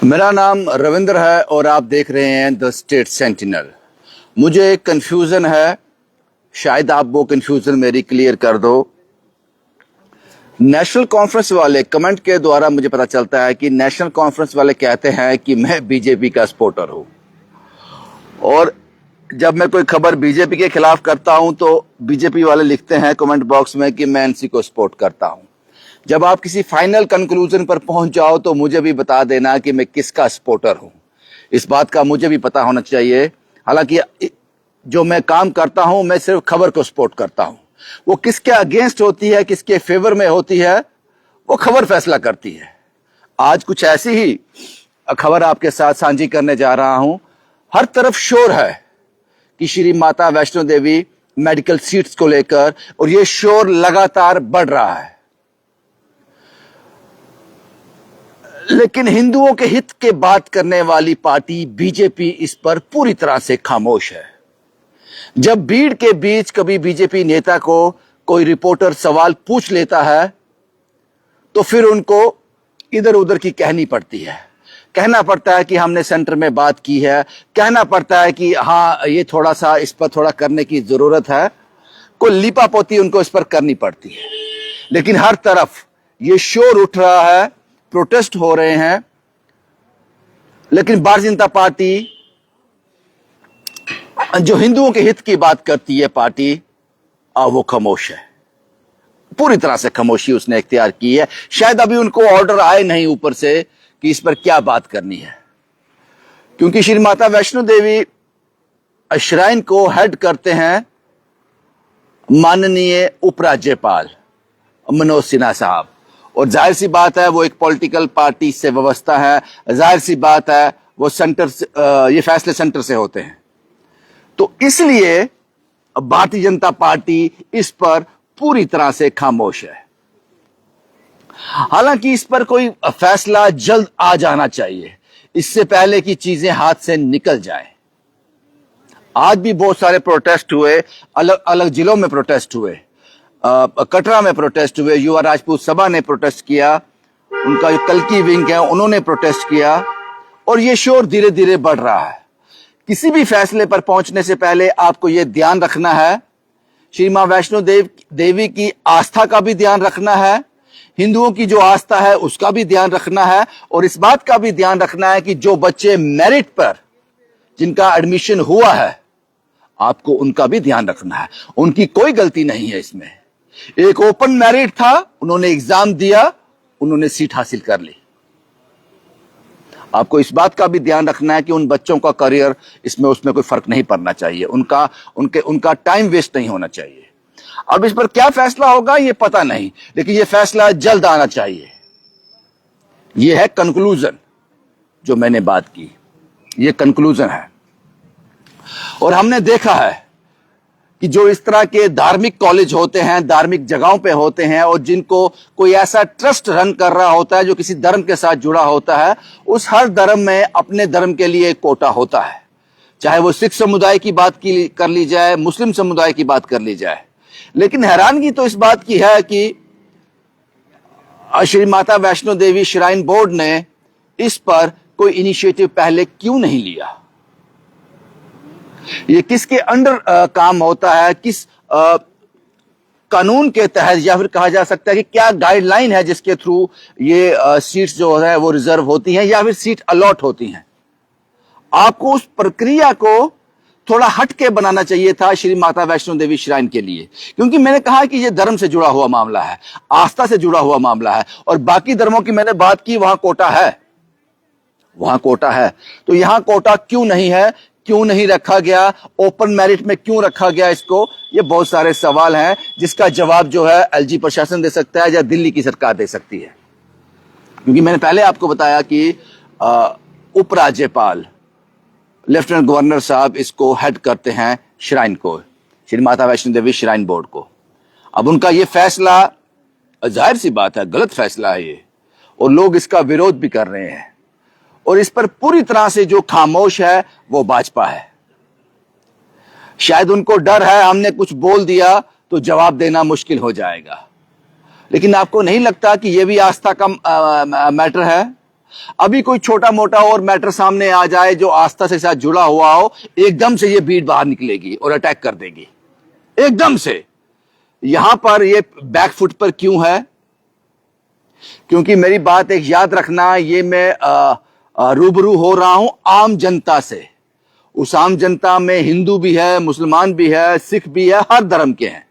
मेरा नाम रविंद्र है और आप देख रहे हैं द स्टेट सेंटिनल। मुझे एक कंफ्यूजन है, शायद आप वो कंफ्यूजन मेरी क्लियर कर दो। नेशनल कॉन्फ्रेंस वाले कमेंट के द्वारा मुझे पता चलता है कि नेशनल कॉन्फ्रेंस वाले कहते हैं कि मैं बीजेपी का सपोर्टर हूं, और जब मैं कोई खबर बीजेपी के खिलाफ करता हूं तो बीजेपी वाले लिखते हैं कमेंट बॉक्स में कि मैं एनसी को सपोर्ट करता हूं। जब आप किसी फाइनल कंक्लूजन पर पहुंच जाओ तो मुझे भी बता देना कि मैं किसका सपोर्टर हूं। इस बात का मुझे भी पता होना चाहिए। हालांकि जो मैं काम करता हूं, मैं सिर्फ खबर को सपोर्ट करता हूं। वो किसके अगेंस्ट होती है, किसके फेवर में होती है, वो खबर फैसला करती है। आज कुछ ऐसी ही खबर आपके साथ साझी करने जा रहा हूं। हर तरफ शोर है कि श्री माता वैष्णो देवी मेडिकल सीट्स को लेकर, और ये शोर लगातार बढ़ रहा है। लेकिन हिंदुओं के हित के बात करने वाली पार्टी बीजेपी इस पर पूरी तरह से खामोश है। जब भीड़ के बीच कभी बीजेपी नेता को कोई रिपोर्टर सवाल पूछ लेता है तो फिर उनको इधर उधर की कहनी पड़ती है। कहना पड़ता है कि हमने सेंटर में बात की है, कहना पड़ता है कि हाँ ये थोड़ा सा इस पर थोड़ा करने की जरूरत है। कोई लिपापोती उनको इस पर करनी पड़ती है। लेकिन हर तरफ ये शोर उठ रहा है, प्रोटेस्ट हो रहे हैं, लेकिन भारतीय जनता पार्टी जो हिंदुओं के हित की बात करती है पार्टी, वो खामोश है। पूरी तरह से खामोशी उसने इख्तियार की है। शायद अभी उनको ऑर्डर आए नहीं ऊपर से कि इस पर क्या बात करनी है, क्योंकि श्री माता वैष्णो देवी श्राइन को हेड करते हैं माननीय उपराज्यपाल मनोज सिन्हा साहब, और जाहिर सी बात है वो एक पॉलिटिकल पार्टी से व्यवस्था है। जाहिर सी बात है वो सेंटर से, ये फैसले सेंटर से होते हैं। तो इसलिए भारतीय जनता पार्टी इस पर पूरी तरह से खामोश है। हालांकि इस पर कोई फैसला जल्द आ जाना चाहिए, इससे पहले कि चीजें हाथ से निकल जाएं। आज भी बहुत सारे प्रोटेस्ट हुए, अलग अलग जिलों में प्रोटेस्ट हुए। कटरा में प्रोटेस्ट हुए, युवा राजपूत सभा ने प्रोटेस्ट किया, उनका जो कल्की विंग है उन्होंने प्रोटेस्ट किया, और ये शोर धीरे धीरे बढ़ रहा है। किसी भी फैसले पर पहुंचने से पहले आपको यह ध्यान रखना है, श्री मां वैष्णो देवी की आस्था का भी ध्यान रखना है, हिंदुओं की जो आस्था है उसका भी ध्यान रखना है, और इस बात का भी ध्यान रखना है कि जो बच्चे मेरिट पर जिनका एडमिशन हुआ है, आपको उनका भी ध्यान रखना है। उनकी कोई गलती नहीं है इसमें। एक ओपन मेरिट था, उन्होंने एग्जाम दिया, उन्होंने सीट हासिल कर ली। आपको इस बात का भी ध्यान रखना है कि उन बच्चों का करियर इसमें उसमें कोई फर्क नहीं पड़ना चाहिए, उनका टाइम वेस्ट नहीं होना चाहिए। अब इस पर क्या फैसला होगा ये पता नहीं, लेकिन ये फैसला जल्द आना चाहिए। ये है कंक्लूजन, जो मैंने बात की, ये कंक्लूजन है। और हमने देखा है कि जो इस तरह के धार्मिक कॉलेज होते हैं, धार्मिक जगहों पे होते हैं, और जिनको कोई ऐसा ट्रस्ट रन कर रहा होता है जो किसी धर्म के साथ जुड़ा होता है, उस हर धर्म में अपने धर्म के लिए कोटा होता है। चाहे वो सिख समुदाय की बात कर ली जाए, मुस्लिम समुदाय की बात कर ली जाए। लेकिन हैरानगी तो इस बात की है कि श्री माता वैष्णो देवी श्राइन बोर्ड ने इस पर कोई इनिशिएटिव पहले क्यों नहीं लिया। ये किसके अंडर काम होता है, किस कानून के तहत, या फिर कहा जा सकता है कि क्या गाइडलाइन है जिसके थ्रू ये सीट्स जो है वो रिजर्व होती हैं या फिर सीट अलॉट होती हैं। आपको उस प्रक्रिया को थोड़ा हट के बनाना चाहिए था श्री माता वैष्णो देवी श्राइन के लिए, क्योंकि मैंने कहा कि ये धर्म से जुड़ा हुआ मामला है, आस्था से जुड़ा हुआ मामला है, और बाकी धर्मों की मैंने बात की, वहां कोटा है, वहां कोटा है। तो यहां कोटा क्यों नहीं है, क्यों नहीं रखा गया, ओपन मेरिट में क्यों रखा गया इसको, ये बहुत सारे सवाल हैं जिसका जवाब जो है एलजी प्रशासन दे सकता है या दिल्ली की सरकार दे सकती है। क्योंकि मैंने पहले आपको बताया कि उपराज्यपाल लेफ्टिनेंट गवर्नर साहब इसको हेड करते हैं श्राइन को, श्री माता वैष्णो देवी श्राइन बोर्ड को। अब उनका ये फैसला, जाहिर सी बात है गलत फैसला है ये, और लोग इसका विरोध भी कर रहे हैं, और इस पर पूरी तरह से जो खामोश है वो भाजपा है। शायद उनको डर है हमने कुछ बोल दिया तो जवाब देना मुश्किल हो जाएगा। लेकिन आपको नहीं लगता कि यह भी आस्था का मैटर है? अभी कोई छोटा मोटा और मैटर सामने आ जाए जो आस्था से साथ जुड़ा हुआ हो, एकदम से ये भीड़ बाहर निकलेगी और अटैक कर देगी एकदम से। यहां पर ये बैकफुट पर क्यों है? क्योंकि मेरी बात एक याद रखना, ये मैं रूबरू हो रहा हूं आम जनता से। उस आम जनता में हिंदू भी है, मुसलमान भी है, सिख भी है, हर धर्म के हैं।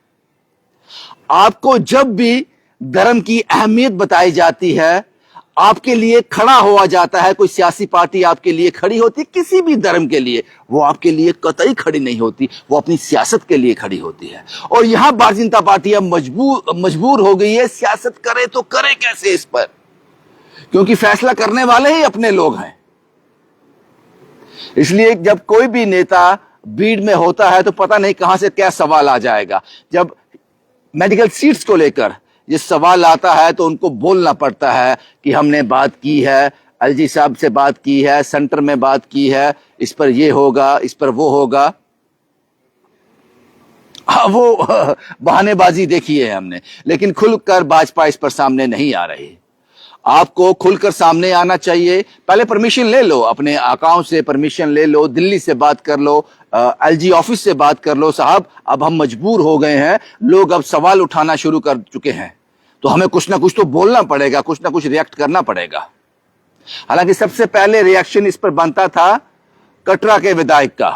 आपको जब भी धर्म की अहमियत बताई जाती है, आपके लिए खड़ा हुआ जाता है, कोई सियासी पार्टी आपके लिए खड़ी होती, किसी भी धर्म के लिए, वो आपके लिए कतई खड़ी नहीं होती, वो अपनी सियासत के लिए खड़ी होती है। और यहां भारतीय जनता पार्टी अब मजबूर हो गई है, सियासत करे तो करे कैसे इस पर, क्योंकि फैसला करने वाले ही अपने लोग हैं। इसलिए जब कोई भी नेता भीड़ में होता है तो पता नहीं कहां से क्या सवाल आ जाएगा। जब मेडिकल सीट्स को लेकर ये सवाल आता है तो उनको बोलना पड़ता है कि हमने बात की है, एलजी साहब से बात की है, सेंटर में बात की है, इस पर ये होगा, इस पर वो होगा। हाँ, वो बहानेबाजी देखी है हमने, लेकिन खुलकर भाजपा इस पर सामने नहीं आ रही। आपको खुलकर सामने आना चाहिए। पहले परमिशन ले लो, अपने अकाउंट से परमिशन ले लो, दिल्ली से बात कर लो, एलजी ऑफिस से बात कर लो, साहब अब हम मजबूर हो गए हैं, लोग अब सवाल उठाना शुरू कर चुके हैं, तो हमें कुछ ना कुछ तो बोलना पड़ेगा, कुछ ना कुछ रिएक्ट करना पड़ेगा। हालांकि सबसे पहले रिएक्शन इस पर बनता था कटरा के विधायक का,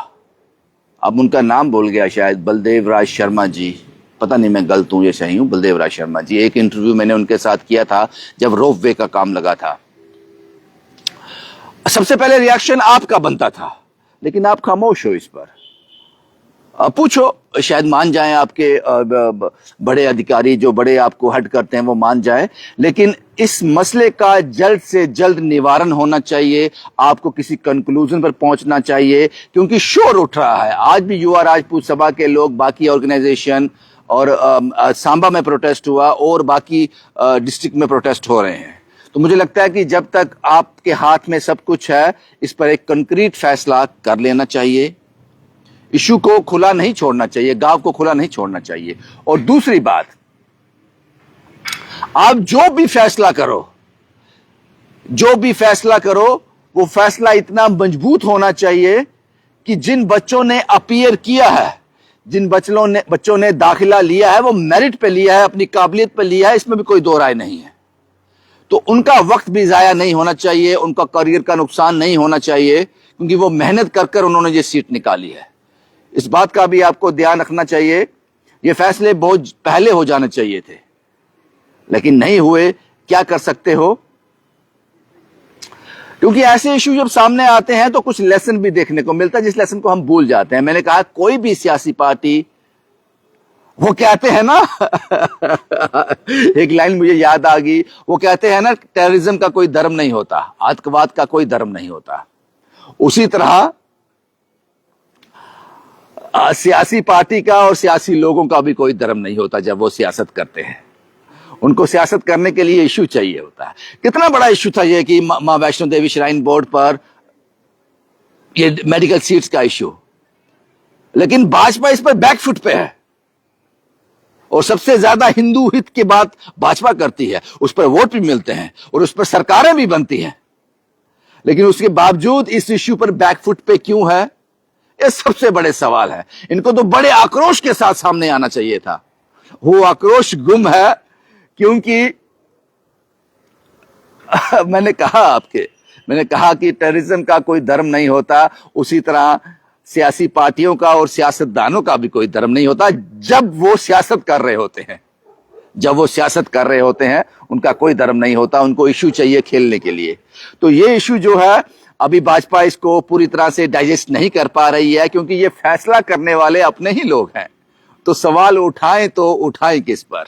अब उनका नाम भूल गया, शायद बलदेव राज शर्मा जी, पता नहीं मैं गलत हूं या सही हूं, बलदेव राज शर्मा जी। एक इंटरव्यू मैंने उनके साथ किया था जब रोपवे का काम लगा था। सबसे पहले रिएक्शन आपका बनता था, लेकिन आप खामोश हो इस पर। पूछो, शायद मान जाएं आपके बड़े अधिकारी, जो बड़े आपको हेड करते हैं, वो मान जाएं। लेकिन इस मसले का जल्द से जल्द निवारण होना चाहिए, आपको किसी कंक्लूजन पर पहुंचना चाहिए, क्योंकि शोर उठ रहा है। आज भी युवा राजपूत सभा के लोग, बाकी ऑर्गेनाइजेशन, और सांबा में प्रोटेस्ट हुआ और बाकी डिस्ट्रिक्ट में प्रोटेस्ट हो रहे हैं। तो मुझे लगता है कि जब तक आपके हाथ में सब कुछ है, इस पर एक कंक्रीट फैसला कर लेना चाहिए। इशू को खुला नहीं छोड़ना चाहिए, गांव को खुला नहीं छोड़ना चाहिए। और दूसरी बात, आप जो भी फैसला करो, वो फैसला इतना मजबूत होना चाहिए कि जिन बच्चों ने अपीयर किया है, जिन बच्चों ने दाखिला लिया है, वो मेरिट पे लिया है, अपनी काबिलियत पे लिया है, इसमें भी कोई दो राय नहीं है। तो उनका वक्त भी जाया नहीं होना चाहिए, उनका करियर का नुकसान नहीं होना चाहिए, क्योंकि वो मेहनत कर कर उन्होंने ये सीट निकाली है। इस बात का भी आपको ध्यान रखना चाहिए। ये फैसले बहुत पहले हो जाने चाहिए थे, लेकिन नहीं हुए। क्या कर सकते हो, क्योंकि ऐसे इशू जब सामने आते हैं तो कुछ लेसन भी देखने को मिलता है, जिस लेसन को हम भूल जाते हैं। मैंने कहा, कोई भी सियासी पार्टी, वो कहते हैं ना एक लाइन मुझे याद आ गई, वो कहते हैं ना, टेररिज्म का कोई धर्म नहीं होता, आतंकवाद का कोई धर्म नहीं होता। उसी तरह सियासी पार्टी का और सियासी लोगों का भी कोई धर्म नहीं होता। जब वो सियासत करते हैं, उनको सियासत करने के लिए इशू चाहिए होता है। कितना बड़ा इशू था ये कि मां वैष्णो देवी श्राइन बोर्ड पर ये मेडिकल सीट्स का इशू, लेकिन भाजपा इस पर बैकफुट पे है, और सबसे ज्यादा हिंदू हित की बात भाजपा करती है, उस पर वोट भी मिलते हैं और उस पर सरकारें भी बनती हैं। लेकिन उसके बावजूद इस इश्यू पर बैकफुट पे क्यों है, ये सबसे बड़े सवाल है। इनको तो बड़े आक्रोश के साथ सामने आना चाहिए था। वो आक्रोश गुम है, क्योंकि मैंने कहा कि टेररिज्म का कोई धर्म नहीं होता। उसी तरह सियासी पार्टियों का और सियासतदानों का भी कोई धर्म नहीं होता। जब वो सियासत कर रहे होते हैं, उनका कोई धर्म नहीं होता। उनको इशू चाहिए खेलने के लिए। तो ये इशू जो है, अभी भाजपा इसको पूरी तरह से डाइजेस्ट नहीं कर पा रही है, क्योंकि ये फैसला करने वाले अपने ही लोग हैं। तो सवाल उठाएं तो उठाएं किस पर?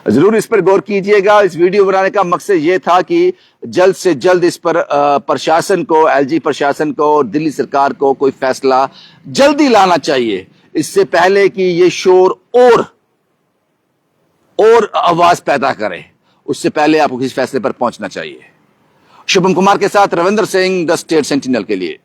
जरूर इस पर गौर कीजिएगा। इस वीडियो बनाने का मकसद यह था कि जल्द से जल्द इस पर प्रशासन को, एलजी प्रशासन को और दिल्ली सरकार को कोई फैसला जल्दी लाना चाहिए, इससे पहले कि ये शोर और आवाज पैदा करे। उससे पहले आपको किसी फैसले पर पहुंचना चाहिए। शुभम कुमार के साथ Ravindra Singh, the state sentinel के लिए।